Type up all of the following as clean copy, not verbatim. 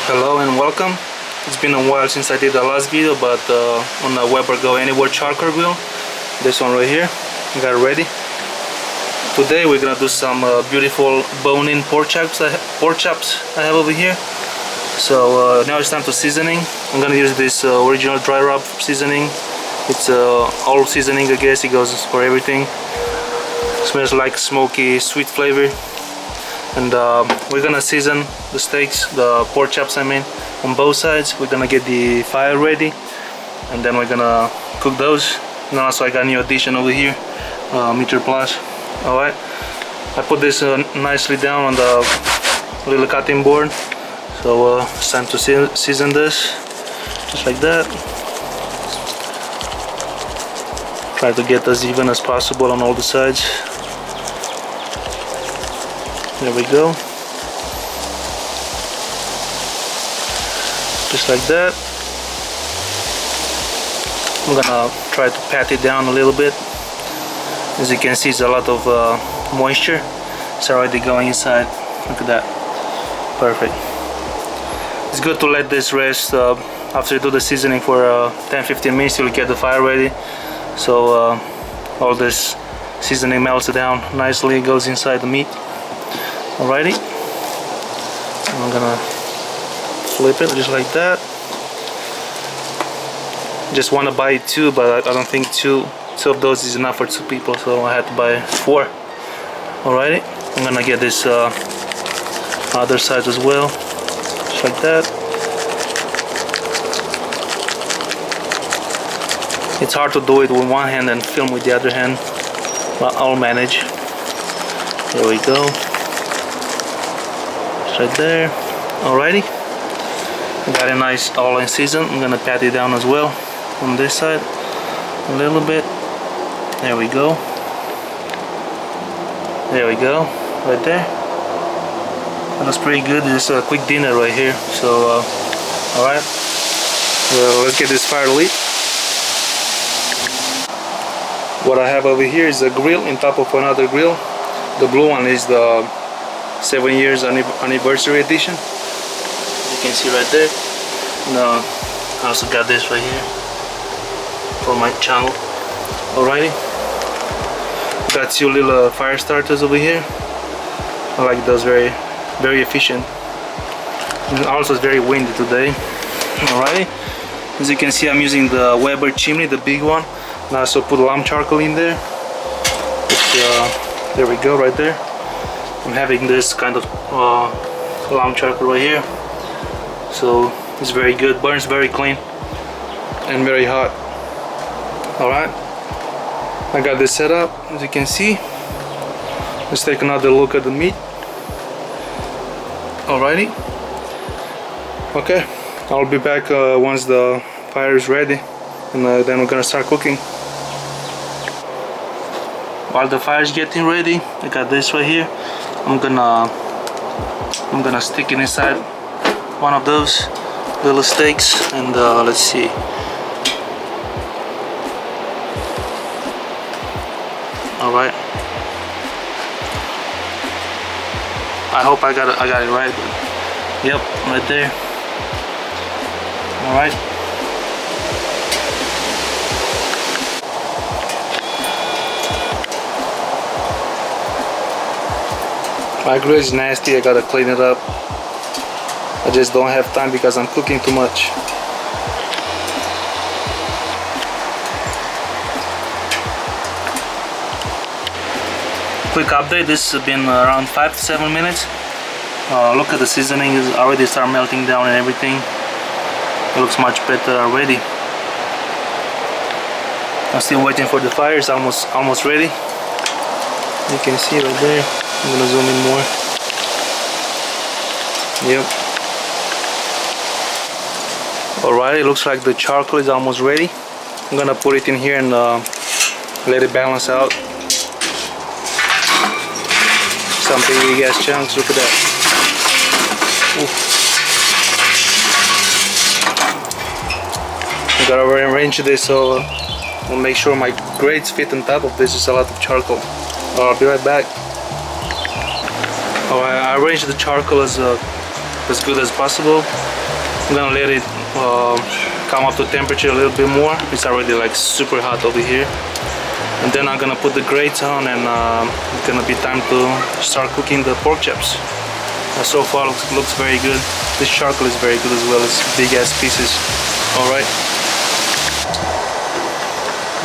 Hello and welcome. It's been a while since I did the last video, but on the Weber Go Anywhere charcoal grill, this one right here, I got it ready. Today we're gonna do some beautiful bone-in pork chops I have over here. So now it's time to seasoning. I'm gonna use this original dry rub seasoning. It's all seasoning, I guess. It goes for everything. Smells like smoky, sweet flavor. And we're gonna season the steaks, the pork chops I mean, on both sides. We're gonna get the fire ready, and then we're gonna cook those. And also I got a new addition over here, meter plus. All right, I put this nicely down on the little cutting board. So it's time to season this, just like that. Try to get as even as possible on all the sides. There we go. Just like that. I'm gonna try to pat it down a little bit. As you can see, it's a lot of moisture. It's already going inside. Look at that. Perfect. It's good to let this rest after you do the seasoning for 10-15 minutes. You'll get the fire ready. So all this seasoning melts down nicely, goes inside the meat. Alrighty, I'm gonna flip it just like that. Just want to buy two, but I don't think two of those is enough for two people, so I had to buy 4. Alrighty, I'm gonna get this other side as well, just like that. It's hard to do it with one hand and film with the other hand, but I'll manage. There we go. Right there. Alrighty, got it nice all in season. I'm gonna pat it down as well on this side a little bit. There we go. There we go. Right there. That looks pretty good. This is a quick dinner right here. So alright, let's get this fire lit. What I have over here is a grill on top of another grill. The blue one is the 7 years anniversary edition. You can see right there. No, I also got this right here for my channel. Alrighty, got 2 little fire starters over here. I like those, very efficient. And also it's very windy today. Alrighty, as you can see, I'm using the Weber chimney, the big one. And I also put lamb charcoal in there. There we go, right there. I'm having this kind of lamb charcoal right here, so it's very good, burns very clean and very hot. Alright, I got this set up, as you can see. Let's take another look at the meat. Alrighty, okay, I'll be back once the fire is ready, and then we're gonna start cooking. While the fire is getting ready, I got this right here. I'm gonna stick it inside one of those little steaks, and let's see. All right. I hope I got it right. Yep, right there. All right. My grill is nasty, I gotta clean it up. I just don't have time because I'm cooking too much. Quick update, this has been around 5 to 7 minutes. Look at the seasoning, is already start melting down and everything. It looks much better already. I'm still waiting for the fire, it's almost ready. You can see right there. I'm gonna zoom in more. Yep. Alright, it looks like the charcoal is almost ready. I'm gonna put it in here and let it balance out. Some big ass chunks, look at that. I gotta rearrange this so I'll make sure my grates fit on top of this. Is a lot of charcoal. I'll be right back. Oh, I arranged the charcoal as as good as possible. I'm gonna let it come up to temperature a little bit more. It's already like super hot over here. And then I'm gonna put the grates on, and it's gonna be time to start cooking the pork chops. So far looks very good. This charcoal is very good as well. It's big ass pieces. All right.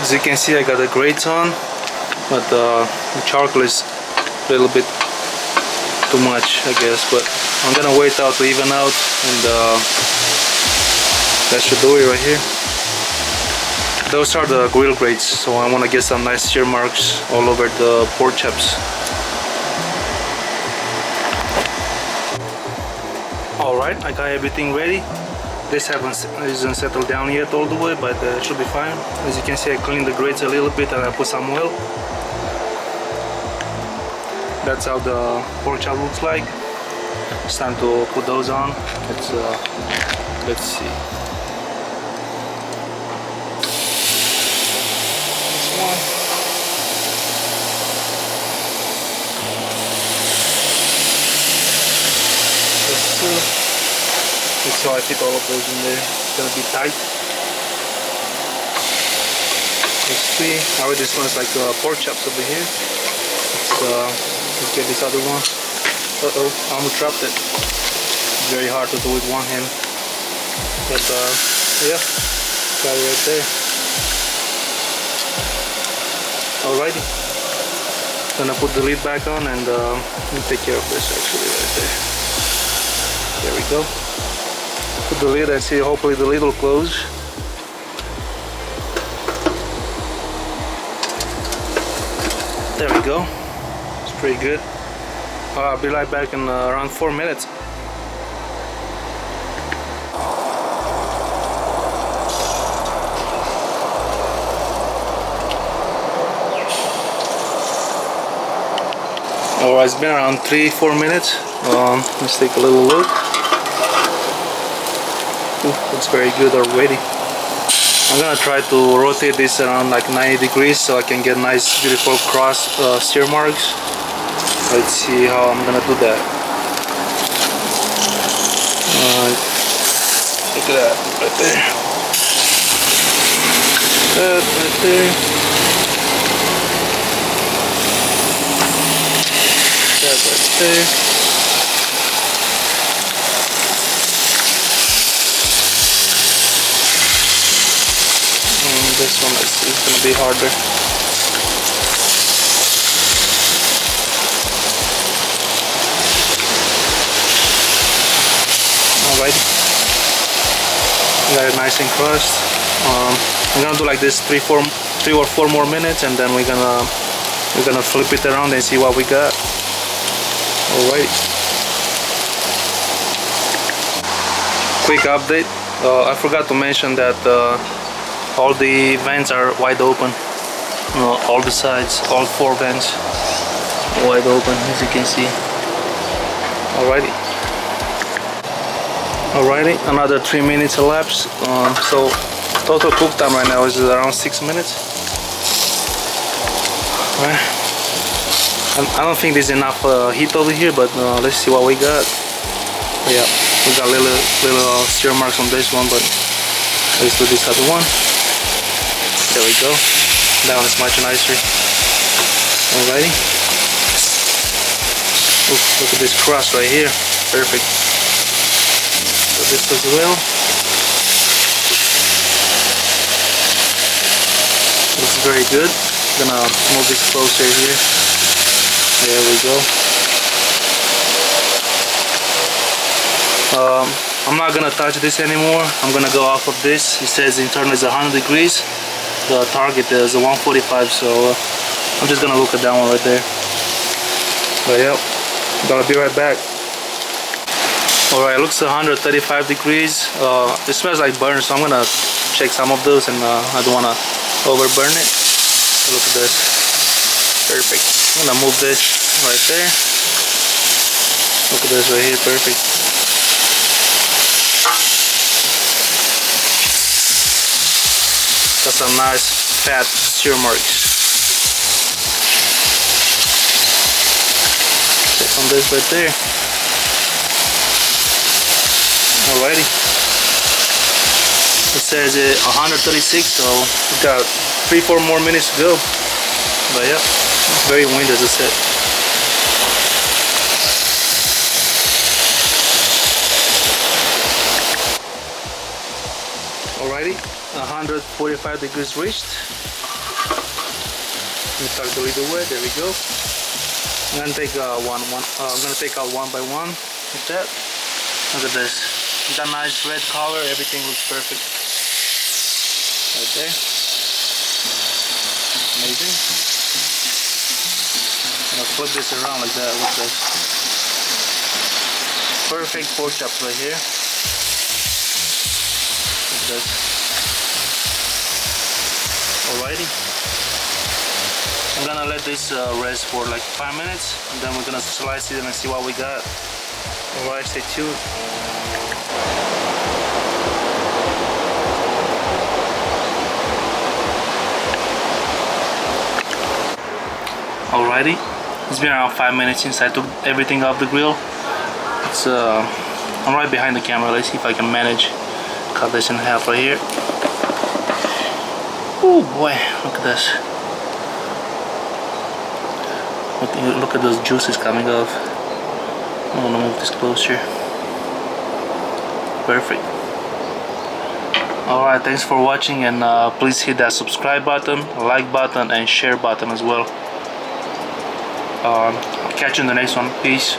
As you can see, I got the grates on, but the charcoal is a little bit too much, I guess. But I'm gonna wait out to even out, and that should do it right here. Those are the grill grates, so I want to get some nice sear marks all over the pork chops. Alright, I got everything ready. This isn't settled down yet all the way, but it should be fine. As you can see, I cleaned the grates a little bit and I put some oil. That's how the pork chop looks like. It's time to put those on. Let's see. This one. This two. That's how I fit all of those in there. It's gonna be tight. Let's see. Already smells like pork chops over here. Let's get this other one. Uh-oh, I almost dropped it. It's very hard to do with one hand. But yeah, got it right there. Alrighty. Gonna put the lid back on, and let me take care of this actually right there. There we go. Put the lid and see, hopefully the lid will close. There we go. It's pretty good. I'll be right back in around 4 minutes. Alright, it's been around 3-4 minutes. Let's take a little look. Looks very good already. I'm gonna try to rotate this around like 90 degrees so I can get nice beautiful cross sear marks. Let's see how I'm gonna do that. Look at that right there. That right there. That right there. This one, let's see, it's gonna be harder. Alright, got it nice and crushed. I'm gonna do like this 3 or 4 more minutes, and then we're gonna flip it around and see what we got. Alright. Quick update. I forgot to mention that all the vents are wide open. All the sides, all 4 vents wide open, as you can see. Alrighty. Alrighty, another 3 minutes elapsed. So total cook time right now is around 6 minutes. Alright. I don't think there's enough heat over here, but let's see what we got. Yeah, we got little sear marks on this one, but let's do this other one. There we go. That one is much nicer. Alrighty. Look at this crust right here. Perfect. So this as well. Looks very good. Gonna move this closer here. There we go. I'm not gonna touch this anymore. I'm gonna go off of this. It says internal is 100 degrees. The target is 145, so I'm just gonna look at that one right there. But yep, gonna be right back. Alright, it looks 135 degrees. It smells like burn, so I'm gonna check some of those, and I don't wanna overburn it. Look at this. Perfect. I'm gonna move this right there. Look at this right here, perfect. Got some nice fat sear marks. Check on this right there. Alrighty. It says 136, so we got 3-4 more minutes to go. But yeah, it's very windy as I said. Alrighty, 145 degrees reached. Let me start the little way. There we go. I'm gonna take I'm gonna take out one by one like that. Look at this. Got nice red color. Everything looks perfect. Right there. Amazing. I'm gonna flip this around like that. Look at this. Perfect pork chops right here. Look at this. Alrighty. I'm gonna let this rest for like 5 minutes, and then we're gonna slice it and see what we got. Alright, stay tuned. Alrighty, it's been around 5 minutes since I took everything off the grill. It's I'm right behind the camera. Let's see if I can manage cut this in half right here. Oh boy, look at this. Look at those juices coming off. I want to move this closer. Perfect. Alright, thanks for watching, and please hit that subscribe button, like button, and share button as well. I'll catch you in the next one. Peace.